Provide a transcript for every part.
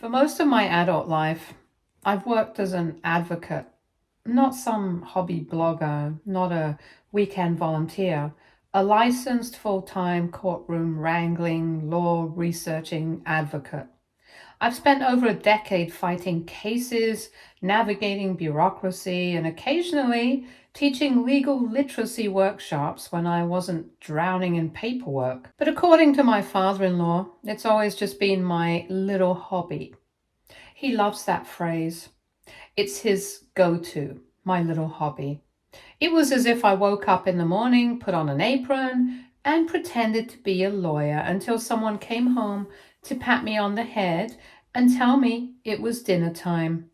For most of my adult life, I've worked as an advocate, not some hobby blogger, not a weekend volunteer, a licensed full-time courtroom wrangling, law researching advocate. I've spent over a decade fighting cases, navigating bureaucracy, and occasionally teaching legal literacy workshops when I wasn't drowning in paperwork. But according to my father-in-law, it's always just been my little hobby. He loves that phrase. It's his go-to, my little hobby. It was as if I woke up in the morning, put on an apron, and pretended to be a lawyer until someone came home to pat me on the head and tell me it was dinner time.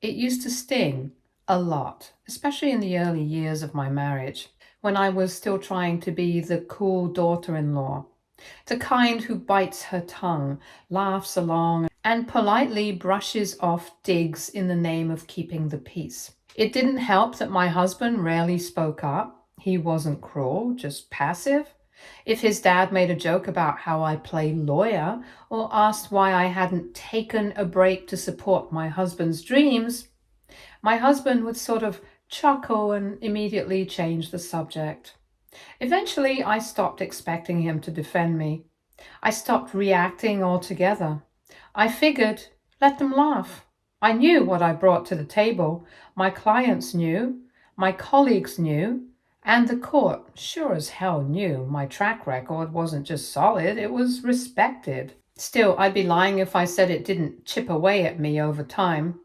It used to sting a lot, especially in the early years of my marriage, when I was still trying to be the cool daughter-in-law, the kind who bites her tongue, laughs along, and politely brushes off digs in the name of keeping the peace. It didn't help that my husband rarely spoke up. He wasn't cruel, just passive. If his dad made a joke about how I play lawyer or asked why I hadn't taken a break to support my husband's dreams, my husband would sort of chuckle and immediately change the subject. Eventually, I stopped expecting him to defend me. I stopped reacting altogether. I figured, let them laugh. I knew what I brought to the table. My clients knew, my colleagues knew, and the court sure as hell knew my track record wasn't just solid, it was respected. Still, I'd be lying if I said it didn't chip away at me over time,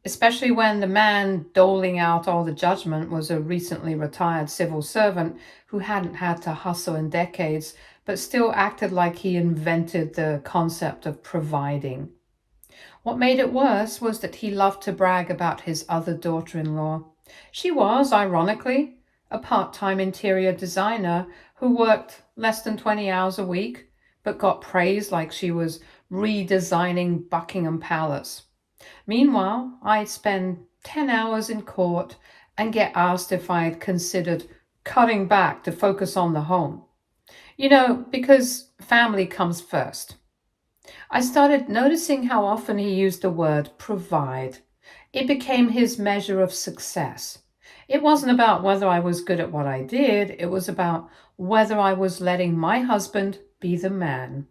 especially when the man doling out all the judgment was a recently retired civil servant who hadn't had to hustle in decades, but still acted like he invented the concept of providing. What made it worse was that he loved to brag about his other daughter-in-law. She was, ironically, a part-time interior designer who worked less than 20 hours a week, but got praised like she was redesigning Buckingham Palace. Meanwhile, I'd spend 10 hours in court and get asked if I'd considered cutting back to focus on the home. Because family comes first. I started noticing how often he used the word provide. It became his measure of success. It wasn't about whether I was good at what I did, it was about whether I was letting my husband be the man.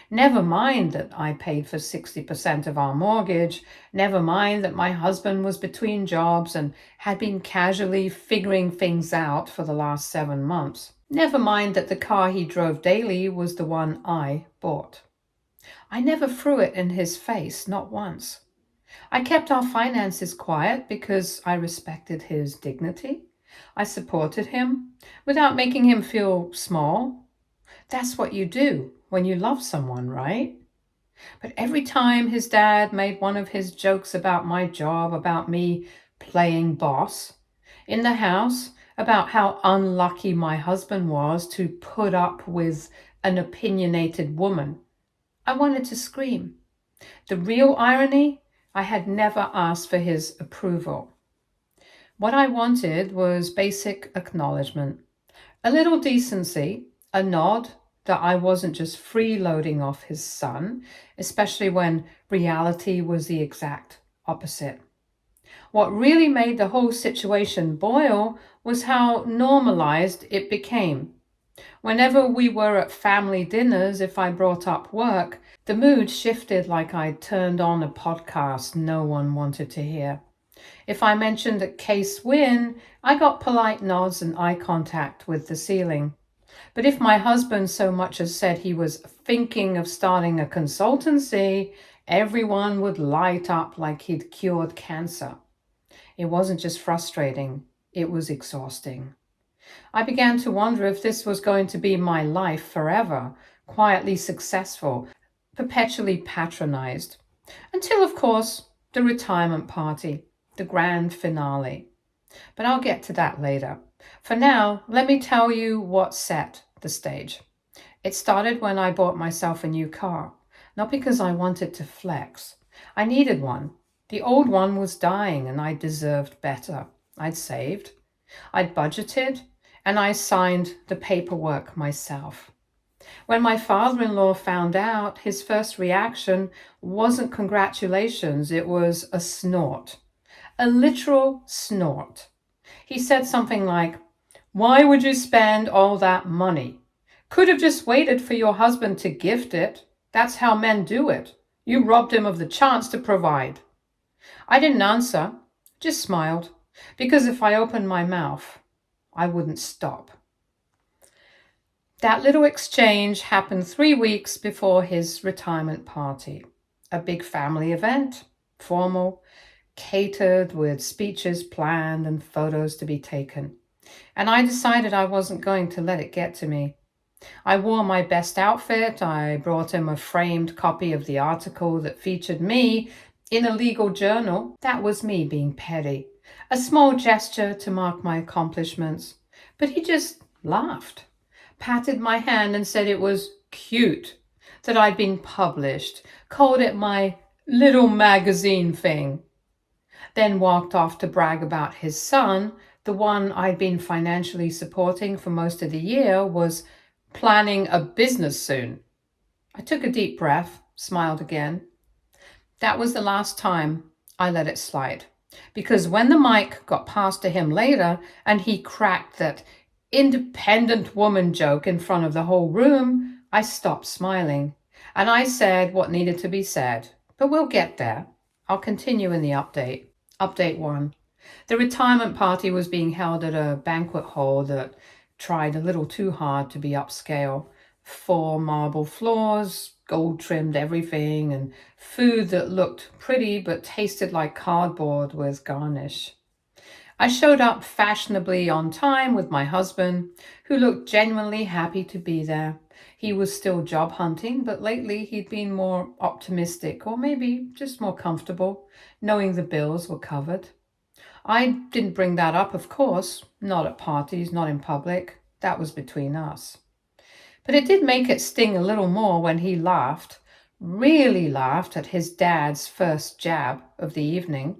Never mind that I paid for 60% of our mortgage, never mind that my husband was between jobs and had been casually figuring things out for the last 7 months. Never mind that the car he drove daily was the one I bought. I never threw it in his face, not once. I kept our finances quiet because I respected his dignity. I supported him without making him feel small. That's what you do when you love someone, right? But every time his dad made one of his jokes about my job, about me playing boss in the house, about how unlucky my husband was to put up with an opinionated woman, I wanted to scream. The real irony, I had never asked for his approval. What I wanted was basic acknowledgement, a little decency, a nod that I wasn't just freeloading off his son, especially when reality was the exact opposite. What really made the whole situation boil was how normalized it became. Whenever we were at family dinners, if I brought up work, the mood shifted like I'd turned on a podcast no one wanted to hear. If I mentioned a case win, I got polite nods and eye contact with the ceiling. But if my husband so much as said he was thinking of starting a consultancy, everyone would light up like he'd cured cancer. It wasn't just frustrating, it was exhausting. I began to wonder if this was going to be my life forever, quietly successful, perpetually patronized. Until, of course, the retirement party, the grand finale. But I'll get to that later. For now, let me tell you what set the stage. It started when I bought myself a new car, not because I wanted to flex. I needed one. The old one was dying and I deserved better. I'd saved, I'd budgeted, and I signed the paperwork myself. When my father-in-law found out, his first reaction wasn't congratulations, it was a snort. A literal snort. He said something like, "Why would you spend all that money? Could have just waited for your husband to gift it. That's how men do it. You robbed him of the chance to provide." I didn't answer, just smiled, because if I opened my mouth, I wouldn't stop. That little exchange happened 3 weeks before his retirement party. A big family event, formal, catered with speeches planned and photos to be taken. And I decided I wasn't going to let it get to me. I wore my best outfit. I brought him a framed copy of the article that featured me in a legal journal. That was me being petty. A small gesture to mark my accomplishments. But he just laughed, patted my hand and said it was cute that I'd been published, called it my little magazine thing. Then walked off to brag about his son, the one I'd been financially supporting for most of the year, was planning a business soon. I took a deep breath, smiled again. That was the last time I let it slide. Because when the mic got passed to him later and he cracked that independent woman joke in front of the whole room, I stopped smiling. And I said what needed to be said. But we'll get there. I'll continue in the update. Update 1. The retirement party was being held at a banquet hall that tried a little too hard to be upscale. 4 marble floors, gold-trimmed everything, and food that looked pretty but tasted like cardboard with garnish. I showed up fashionably on time with my husband, who looked genuinely happy to be there. He was still job hunting, but lately he'd been more optimistic, or maybe just more comfortable, knowing the bills were covered. I didn't bring that up, of course, not at parties, not in public. That was between us. But it did make it sting a little more when he laughed, really laughed at his dad's first jab of the evening.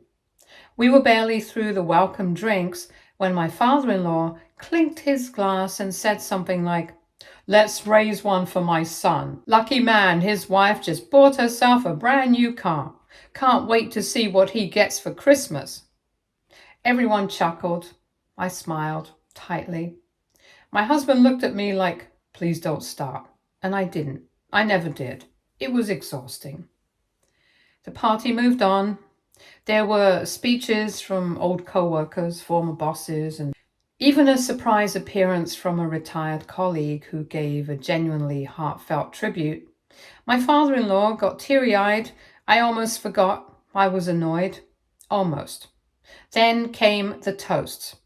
We were barely through the welcome drinks when my father-in-law clinked his glass and said something like, "Let's raise one for my son. Lucky man, his wife just bought herself a brand new car. Can't wait to see what he gets for Christmas." Everyone chuckled. I smiled tightly. My husband looked at me like, "Please don't start." And I didn't. I never did. It was exhausting. The party moved on. There were speeches from old co-workers, former bosses, and even a surprise appearance from a retired colleague who gave a genuinely heartfelt tribute. My father-in-law got teary-eyed. I almost forgot. I was annoyed. Almost. Then came the toasts.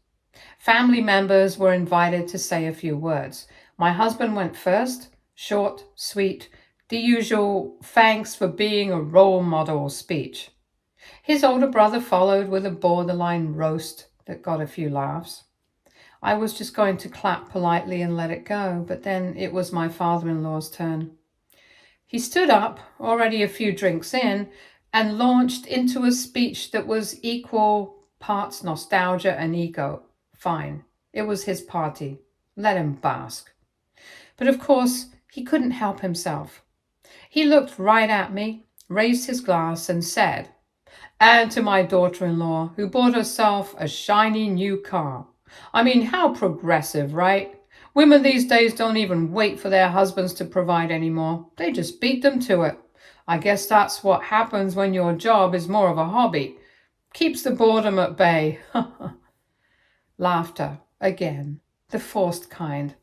Family members were invited to say a few words. My husband went first, short, sweet, the usual "thanks for being a role model" speech. His older brother followed with a borderline roast that got a few laughs. I was just going to clap politely and let it go, but then it was my father-in-law's turn. He stood up, already a few drinks in, and launched into a speech that was equal parts nostalgia and ego. Fine. It was his party. Let him bask. But of course, he couldn't help himself. He looked right at me, raised his glass, and said, "And to my daughter-in-law, who bought herself a shiny new car. I mean, how progressive, right? Women these days don't even wait for their husbands to provide anymore. They just beat them to it. I guess that's what happens when your job is more of a hobby. Keeps the boredom at bay." Laughter, again, the forced kind.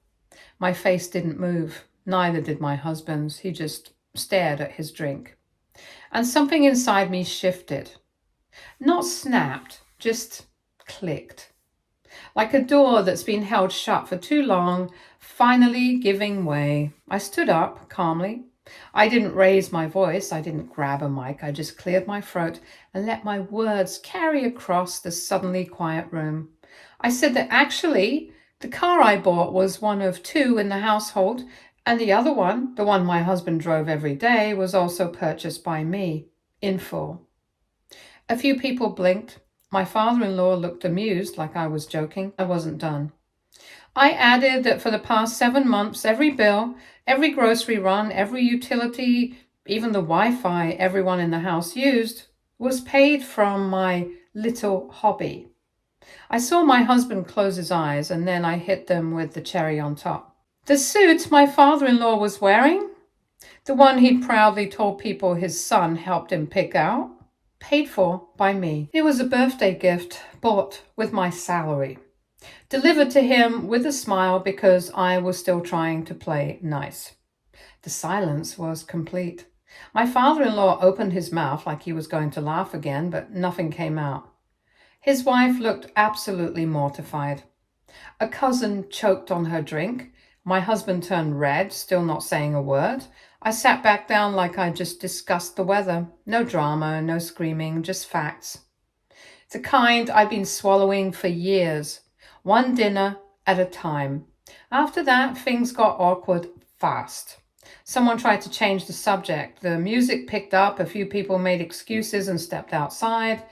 My face didn't move, neither did my husband's. He just stared at his drink. And something inside me shifted. Not snapped, just clicked. Like a door that's been held shut for too long, finally giving way. I stood up calmly. I didn't raise my voice. I didn't grab a mic. I just cleared my throat and let my words carry across the suddenly quiet room. I said that actually, the car I bought was one of 2 in the household, and the other one, the one my husband drove every day, was also purchased by me, in full. A few people blinked. My father-in-law looked amused, like I was joking. I wasn't done. I added that for the past 7 months, every bill, Every grocery run, every utility, even the Wi-Fi everyone in the house used, was paid from my little hobby. I saw my husband close his eyes, and then I hit them with the cherry on top. The suit my father-in-law was wearing, the one he'd proudly told people his son helped him pick out, paid for by me. It was a birthday gift bought with my salary, delivered to him with a smile because I was still trying to play nice. The silence was complete. My father-in-law opened his mouth like he was going to laugh again, but nothing came out. His wife looked absolutely mortified. A cousin choked on her drink. My husband turned red, still not saying a word. I sat back down like I just discussed the weather. No drama, no screaming, just facts. The kind I'd been swallowing for years, one dinner at a time. After that, things got awkward fast. Someone tried to change the subject. The music picked up, a few people made excuses and stepped outside.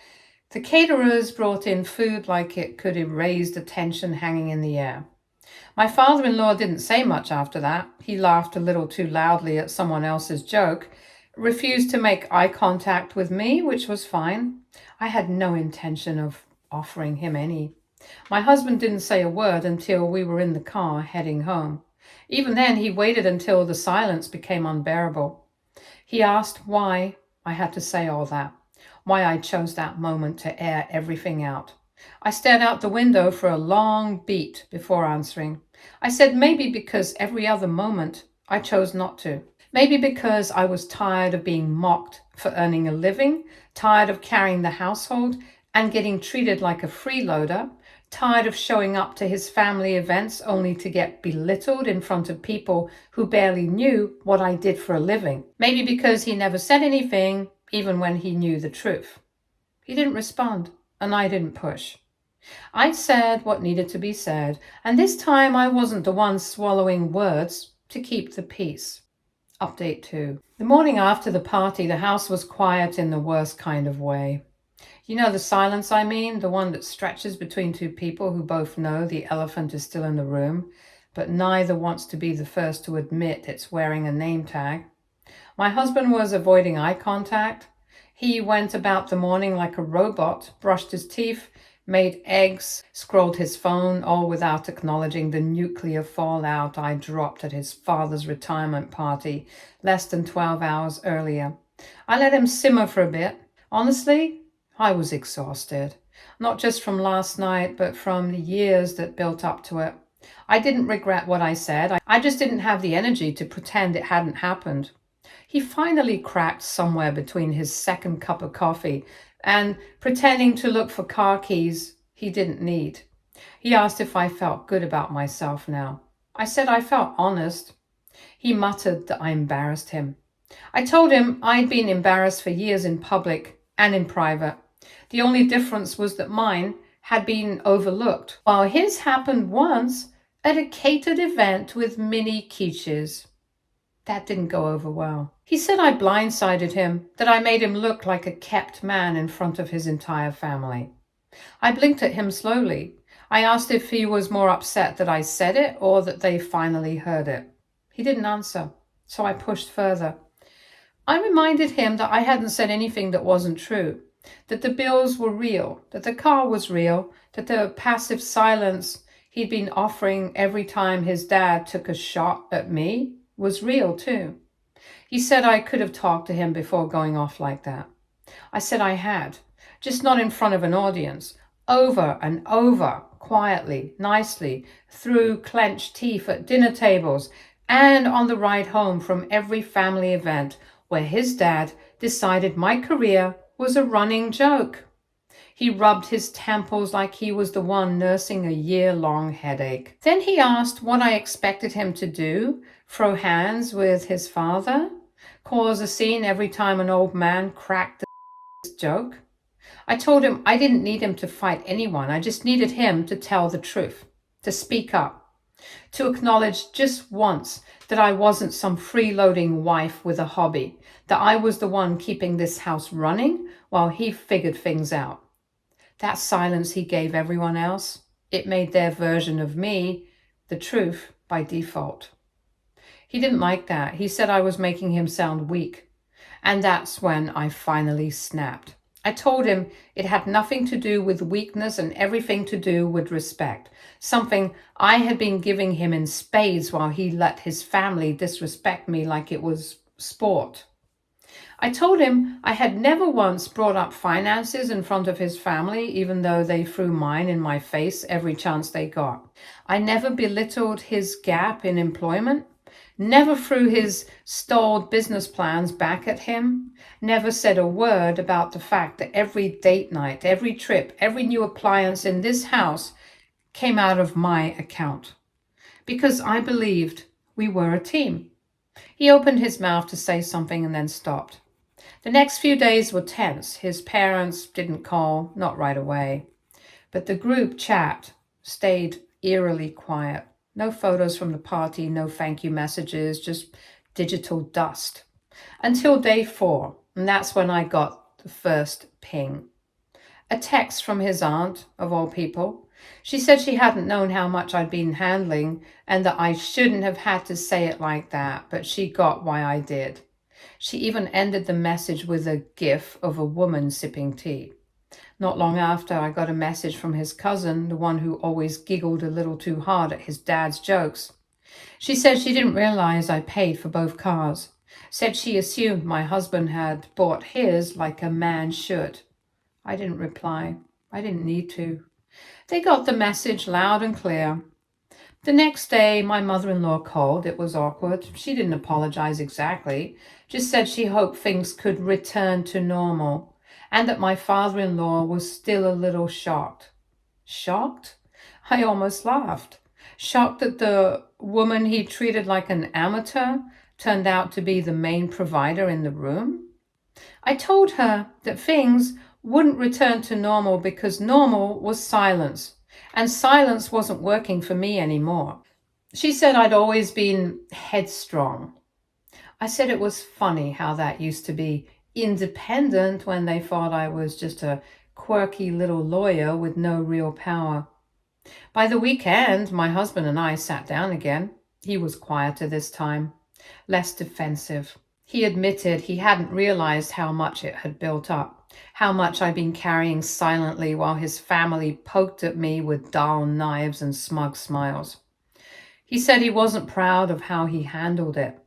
The caterers brought in food like it could erase the tension hanging in the air. My father-in-law didn't say much after that. He laughed a little too loudly at someone else's joke, refused to make eye contact with me, which was fine. I had no intention of offering him any. My husband didn't say a word until we were in the car heading home. Even then, he waited until the silence became unbearable. He asked why I had to say all that, why I chose that moment to air everything out. I stared out the window for a long beat before answering. I said maybe because every other moment I chose not to. Maybe because I was tired of being mocked for earning a living, tired of carrying the household and getting treated like a freeloader, tired of showing up to his family events only to get belittled in front of people who barely knew what I did for a living. Maybe because he never said anything, even when he knew the truth. He didn't respond, and I didn't push. I said what needed to be said, and this time I wasn't the one swallowing words to keep the peace. Update 2. The morning after the party, the house was quiet in the worst kind of way. You know the silence I mean, the one that stretches between two people who both know the elephant is still in the room, but neither wants to be the first to admit it's wearing a name tag. My husband was avoiding eye contact. He went about the morning like a robot, brushed his teeth, made eggs, scrolled his phone, all without acknowledging the nuclear fallout I dropped at his father's retirement party less than 12 hours earlier. I let him simmer for a bit. Honestly, I was exhausted, not just from last night, but from the years that built up to it. I didn't regret what I said. I just didn't have the energy to pretend it hadn't happened. He finally cracked somewhere between his second cup of coffee and pretending to look for car keys he didn't need. He asked if I felt good about myself now. I said I felt honest. He muttered that I embarrassed him. I told him I'd been embarrassed for years in public and in private. The only difference was that mine had been overlooked, while his happened once at a catered event with mini quiches. That didn't go over well. He said I blindsided him, that I made him look like a kept man in front of his entire family. I blinked at him slowly. I asked if he was more upset that I said it or that they finally heard it. He didn't answer, so I pushed further. I reminded him that I hadn't said anything that wasn't true, that the bills were real, that the car was real, that the passive silence he'd been offering every time his dad took a shot at me was real too. He said I could have talked to him before going off like that. I said I had, just not in front of an audience, over and over, quietly, nicely, through clenched teeth at dinner tables and on the ride home from every family event where his dad decided my career was a running joke. He rubbed his temples like he was the one nursing a year-long headache. Then he asked what I expected him to do, throw hands with his father, cause a scene every time an old man cracked a joke. I told him I didn't need him to fight anyone. I just needed him to tell the truth, to speak up, to acknowledge just once that I wasn't some freeloading wife with a hobby, that I was the one keeping this house running while he figured things out. That silence he gave everyone else, it made their version of me the truth by default. He didn't like that. He said I was making him sound weak. And that's when I finally snapped. I told him it had nothing to do with weakness and everything to do with respect, something I had been giving him in spades while he let his family disrespect me like it was sport. I told him I had never once brought up finances in front of his family, even though they threw mine in my face every chance they got. I never belittled his gap in employment, never threw his stalled business plans back at him, never said a word about the fact that every date night, every trip, every new appliance in this house came out of my account. Because I believed we were a team. He opened his mouth to say something and then stopped. The next few days were tense. His parents didn't call, not right away. But the group chat stayed eerily quiet. No photos from the party, no thank you messages, just digital dust. Until day 4, and that's when I got the first ping. A text from his aunt, of all people. She said she hadn't known how much I'd been handling and that I shouldn't have had to say it like that, but she got why I did. She even ended the message with a gif of a woman sipping tea. Not long after, I got a message from his cousin, the one who always giggled a little too hard at his dad's jokes. She said she didn't realize I paid for both cars. Said she assumed my husband had bought his like a man should. I didn't reply. I didn't need to. They got the message loud and clear. The next day, my mother-in-law called. It was awkward. She didn't apologize exactly, just said she hoped things could return to normal, and that my father-in-law was still a little shocked. Shocked? I almost laughed. Shocked that the woman he treated like an amateur turned out to be the main provider in the room. I told her that things wouldn't return to normal because normal was silence, and silence wasn't working for me anymore. She said I'd always been headstrong. I said it was funny how that used to be independent when they thought I was just a quirky little lawyer with no real power. By the weekend, my husband and I sat down again. He was quieter this time, less defensive. He admitted he hadn't realized how much it had built up, how much I'd been carrying silently while his family poked at me with dull knives and smug smiles. He said he wasn't proud of how he handled it.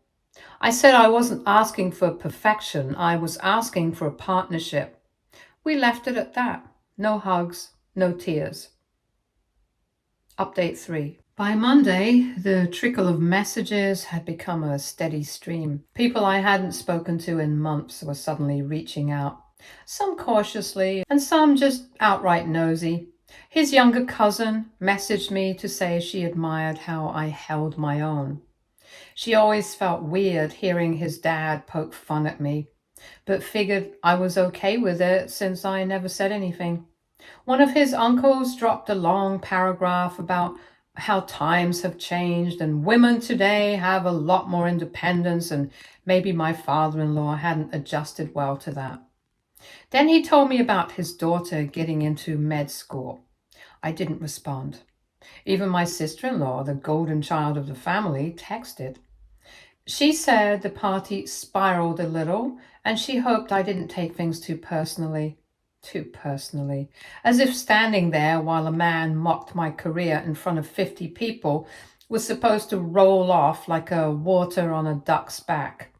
I said I wasn't asking for perfection, I was asking for a partnership. We left it at that. No hugs, no tears. Update 3. By Monday, the trickle of messages had become a steady stream. People I hadn't spoken to in months were suddenly reaching out, some cautiously and some just outright nosy. His younger cousin messaged me to say she admired how I held my own. She always felt weird hearing his dad poke fun at me, but figured I was okay with it since I never said anything. One of his uncles dropped a long paragraph about how times have changed and women today have a lot more independence, and maybe my father-in-law hadn't adjusted well to that. Then he told me about his daughter getting into med school. I didn't respond. Even my sister-in-law, the golden child of the family, texted. She said the party spiraled a little and she hoped I didn't take things too personally, as if standing there while a man mocked my career in front of 50 people was supposed to roll off like a water on a duck's back.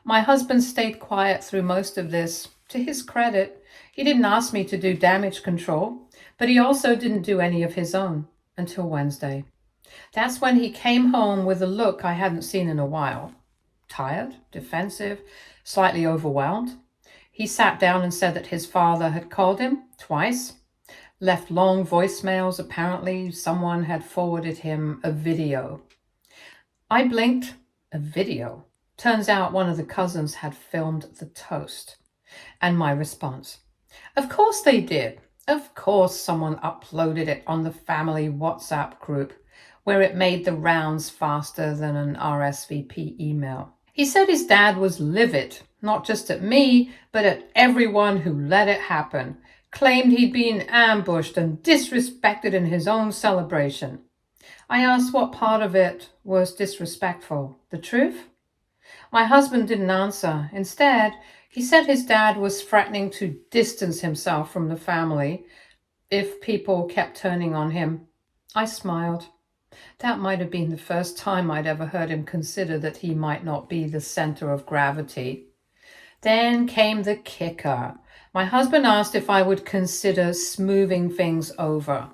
My husband stayed quiet through most of this. To his credit, he didn't ask me to do damage control, but he also didn't do any of his own until Wednesday. That's when he came home with a look I hadn't seen in a while. Tired, defensive, slightly overwhelmed. He sat down and said that his father had called him twice, left long voicemails. Apparently, someone had forwarded him a video. I blinked. A video. Turns out one of the cousins had filmed the toast. And my response. Of course they did. Of course someone uploaded it on the family WhatsApp group, where it made the rounds faster than an RSVP email. He said his dad was livid, not just at me, but at everyone who let it happen, claimed he'd been ambushed and disrespected in his own celebration. I asked what part of it was disrespectful. The truth? My husband didn't answer. Instead, he said his dad was threatening to distance himself from the family if people kept turning on him. I smiled. That might have been the first time I'd ever heard him consider that he might not be the center of gravity. Then came the kicker. My husband asked if I would consider smoothing things over.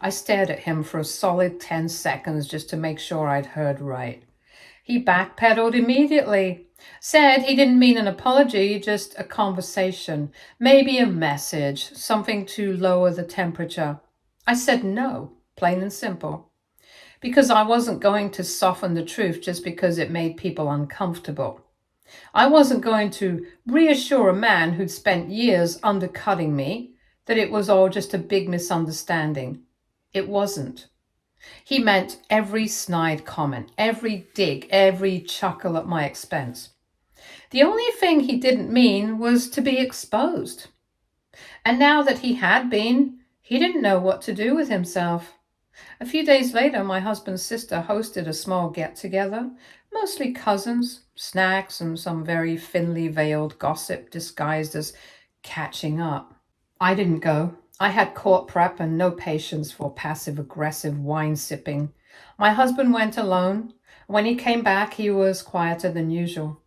I stared at him for a solid 10 seconds just to make sure I'd heard right. He backpedaled immediately. Said he didn't mean an apology, just a conversation, maybe a message, something to lower the temperature. I said no, plain and simple, because I wasn't going to soften the truth just because it made people uncomfortable. I wasn't going to reassure a man who'd spent years undercutting me that it was all just a big misunderstanding. It wasn't. He meant every snide comment, every dig, every chuckle at my expense. The only thing he didn't mean was to be exposed. And now that he had been, he didn't know what to do with himself. A few days later, my husband's sister hosted a small get-together, mostly cousins, snacks, and some very thinly veiled gossip disguised as catching up. I didn't go. I had court prep and no patience for passive-aggressive wine sipping. My husband went alone. When he came back, he was quieter than usual.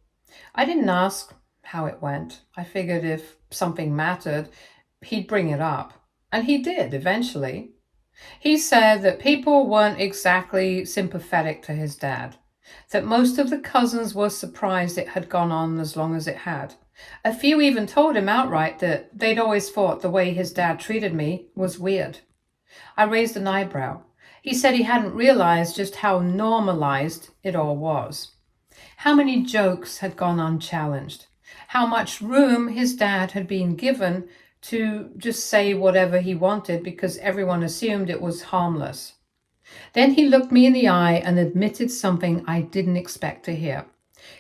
I didn't ask how it went. I figured if something mattered, he'd bring it up. And he did, eventually. He said that people weren't exactly sympathetic to his dad, that most of the cousins were surprised it had gone on as long as it had. A few even told him outright that they'd always thought the way his dad treated me was weird. I raised an eyebrow. He said he hadn't realized just how normalized it all was. How many jokes had gone unchallenged. How much room his dad had been given to just say whatever he wanted because everyone assumed it was harmless. Then he looked me in the eye and admitted something I didn't expect to hear.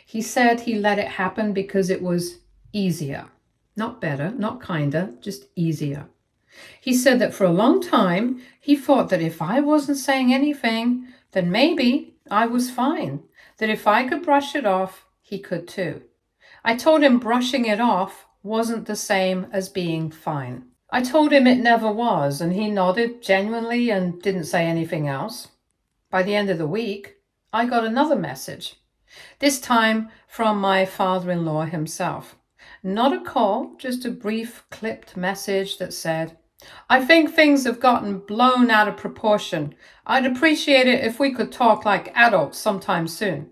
He said he let it happen because it was easier. Not better, not kinder, just easier. He said that for a long time, he thought that if I wasn't saying anything, then maybe I was fine. That if I could brush it off, he could too. I told him brushing it off wasn't the same as being fine. I told him it never was, and he nodded genuinely and didn't say anything else. By the end of the week, I got another message, this time from my father-in-law himself. Not a call, just a brief clipped message that said, "I think things have gotten blown out of proportion. I'd appreciate it if we could talk like adults sometime soon."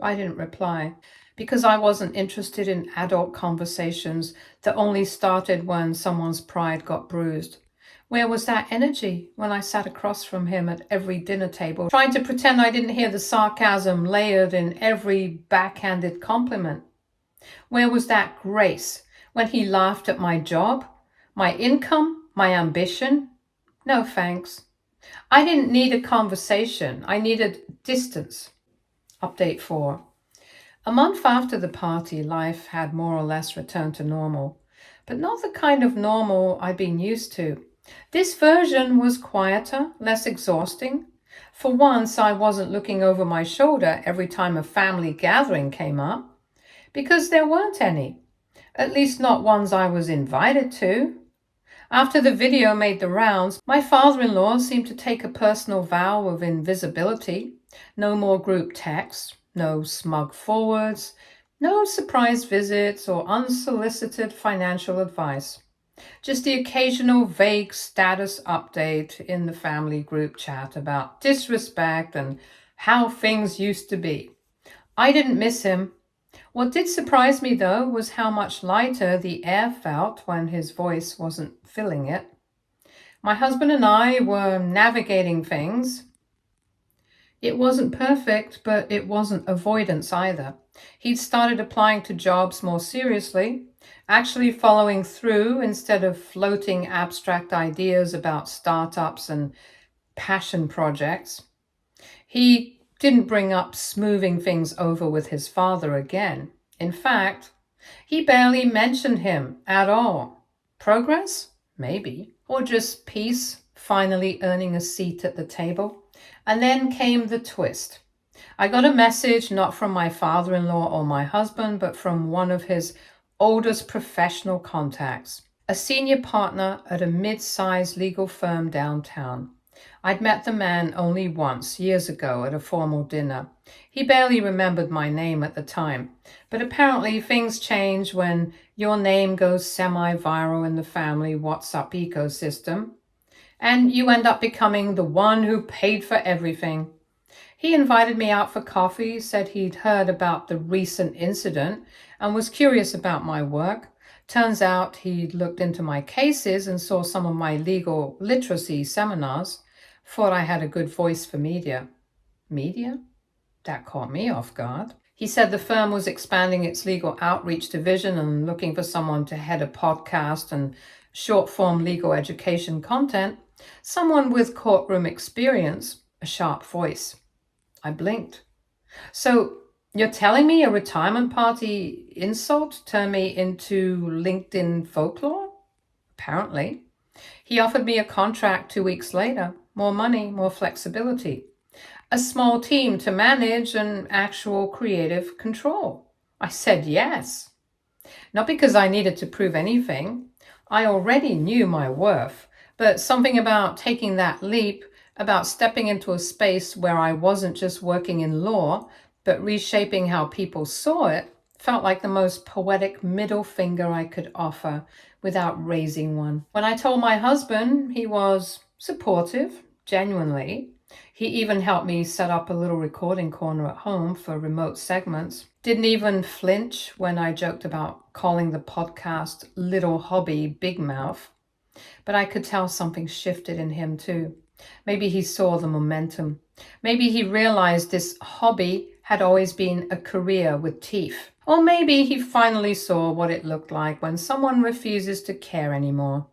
I didn't reply, because I wasn't interested in adult conversations that only started when someone's pride got bruised. Where was that energy when I sat across from him at every dinner table, trying to pretend I didn't hear the sarcasm layered in every backhanded compliment? Where was that grace when he laughed at my job, my income, my ambition? No thanks. I didn't need a conversation. I needed distance. Update 4. A month after the party, life had more or less returned to normal, but not the kind of normal I'd been used to. This version was quieter, less exhausting. For once, I wasn't looking over my shoulder every time a family gathering came up, because there weren't any, at least not ones I was invited to. After the video made the rounds, my father-in-law seemed to take a personal vow of invisibility. No more group texts, no smug forwards, no surprise visits or unsolicited financial advice. Just the occasional vague status update in the family group chat about disrespect and how things used to be. I didn't miss him. What did surprise me, though, was how much lighter the air felt when his voice wasn't filling it. My husband and I were navigating things. It wasn't perfect, but it wasn't avoidance either. He'd started applying to jobs more seriously, actually following through instead of floating abstract ideas about startups and passion projects. He didn't bring up smoothing things over with his father again. In fact, he barely mentioned him at all. Progress? Maybe. Or just peace, finally earning a seat at the table. And then came the twist. I got a message not from my father-in-law or my husband, but from one of his oldest professional contacts, a senior partner at a mid-sized legal firm downtown. I'd met the man only once, years ago, at a formal dinner. He barely remembered my name at the time, but apparently things change when your name goes semi-viral in the family WhatsApp ecosystem, and you end up becoming the one who paid for everything. He invited me out for coffee, said he'd heard about the recent incident and was curious about my work. Turns out he'd looked into my cases and saw some of my legal literacy seminars, thought I had a good voice for media. Media? That caught me off guard. He said the firm was expanding its legal outreach division and looking for someone to head a podcast and short-form legal education content, someone with courtroom experience, a sharp voice. I blinked. So you're telling me a retirement party insult turned me into LinkedIn folklore? Apparently. He offered me a contract 2 weeks later, more money, more flexibility, a small team to manage and actual creative control. I said yes. Not because I needed to prove anything. I already knew my worth, but something about taking that leap, about stepping into a space where I wasn't just working in law, but reshaping how people saw it, felt like the most poetic middle finger I could offer without raising one. When I told my husband, he was supportive, genuinely. He even helped me set up a little recording corner at home for remote segments. Didn't even flinch when I joked about calling the podcast Little Hobby Big Mouth. But I could tell something shifted in him too. Maybe he saw the momentum. Maybe he realized this hobby had always been a career with teeth. Or maybe he finally saw what it looked like when someone refuses to care anymore.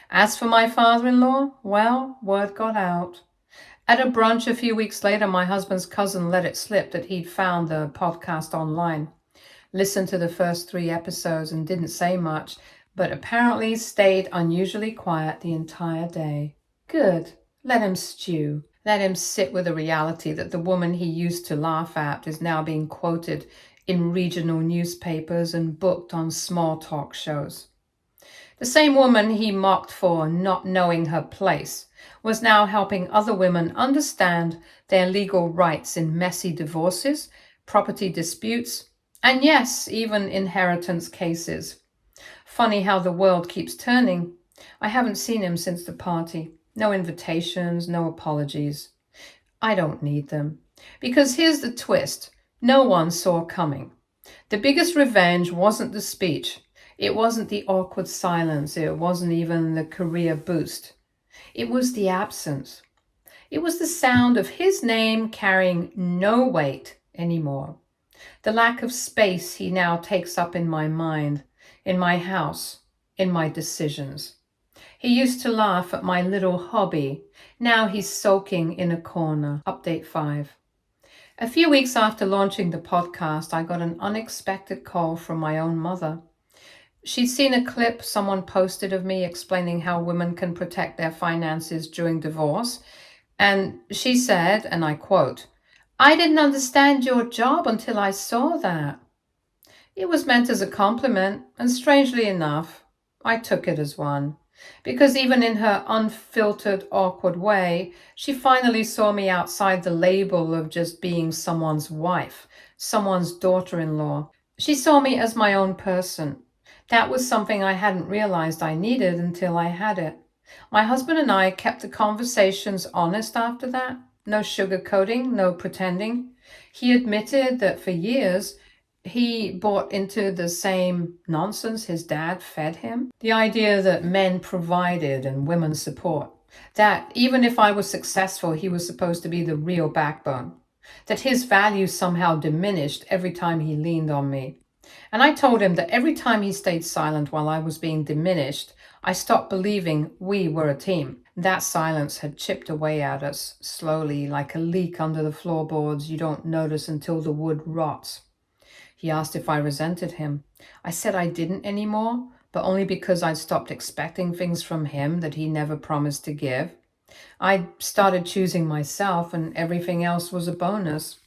As for my father-in-law, well, word got out. At a brunch a few weeks later, my husband's cousin let it slip that he'd found the podcast online, listened to the first 3 episodes and didn't say much, but apparently stayed unusually quiet the entire day. Good. Let him stew. Let him sit with the reality that the woman he used to laugh at is now being quoted in regional newspapers and booked on small talk shows. The same woman he mocked for not knowing her place was now helping other women understand their legal rights in messy divorces, property disputes, and yes, even inheritance cases. Funny how the world keeps turning. I haven't seen him since the party. No invitations, no apologies. I don't need them. Because here's the twist. No one saw coming. The biggest revenge wasn't the speech. It wasn't the awkward silence. It wasn't even the career boost. It was the absence. It was the sound of his name carrying no weight anymore. The lack of space he now takes up in my mind, in my house, in my decisions. He used to laugh at my little hobby. Now he's sulking in a corner. Update 5. A few weeks after launching the podcast, I got an unexpected call from my own mother. She'd seen a clip someone posted of me explaining how women can protect their finances during divorce. And she said, and I quote, "I didn't understand your job until I saw that." It was meant as a compliment, and strangely enough, I took it as one. Because even in her unfiltered, awkward way, she finally saw me outside the label of just being someone's wife, someone's daughter-in-law. She saw me as my own person. That was something I hadn't realized I needed until I had it. My husband and I kept the conversations honest after that. No sugarcoating, no pretending. He admitted that for years, he bought into the same nonsense his dad fed him. The idea that men provided and women support. That even if I was successful, he was supposed to be the real backbone. That his value somehow diminished every time he leaned on me. And I told him that every time he stayed silent while I was being diminished, I stopped believing we were a team. That silence had chipped away at us, slowly, like a leak under the floorboards you don't notice until the wood rots. He asked if I resented him. I said I didn't anymore, but only because I'd stopped expecting things from him that he never promised to give. I started choosing myself, and everything else was a bonus.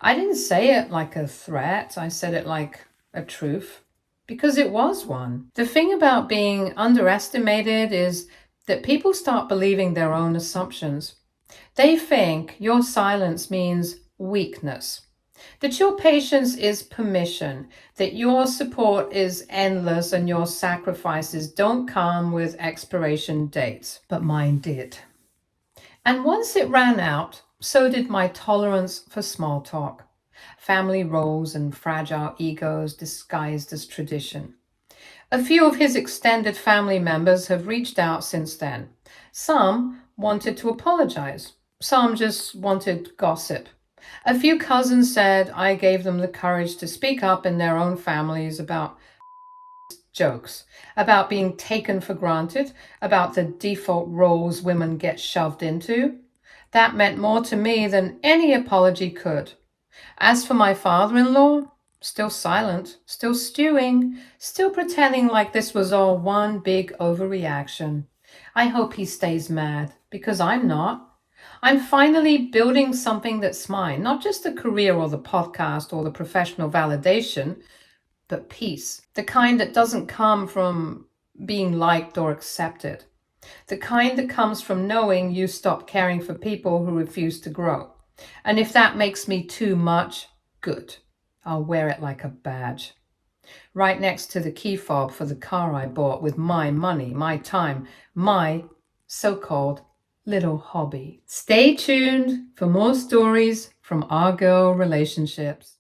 I didn't say it like a threat, I said it like a truth, because it was one. The thing about being underestimated is that people start believing their own assumptions. They think your silence means weakness, that your patience is permission, that your support is endless and your sacrifices don't come with expiration dates. But mine did. And once it ran out, so did my tolerance for small talk, family roles, and fragile egos disguised as tradition. A few of his extended family members have reached out since then. Some wanted to apologize, some just wanted gossip. A few cousins said I gave them the courage to speak up in their own families about jokes, about being taken for granted, about the default roles women get shoved into. That meant more to me than any apology could. As for my father in law, still silent, still stewing, still pretending like this was all one big overreaction. I hope he stays mad, because I'm not. I'm finally building something that's mine, not just the career or the podcast or the professional validation, but peace. The kind that doesn't come from being liked or accepted. The kind that comes from knowing you stop caring for people who refuse to grow. And if that makes me too much, good. I'll wear it like a badge. Right next to the key fob for the car I bought with my money, my time, my so-called little hobby. Stay tuned for more stories from our girl relationships.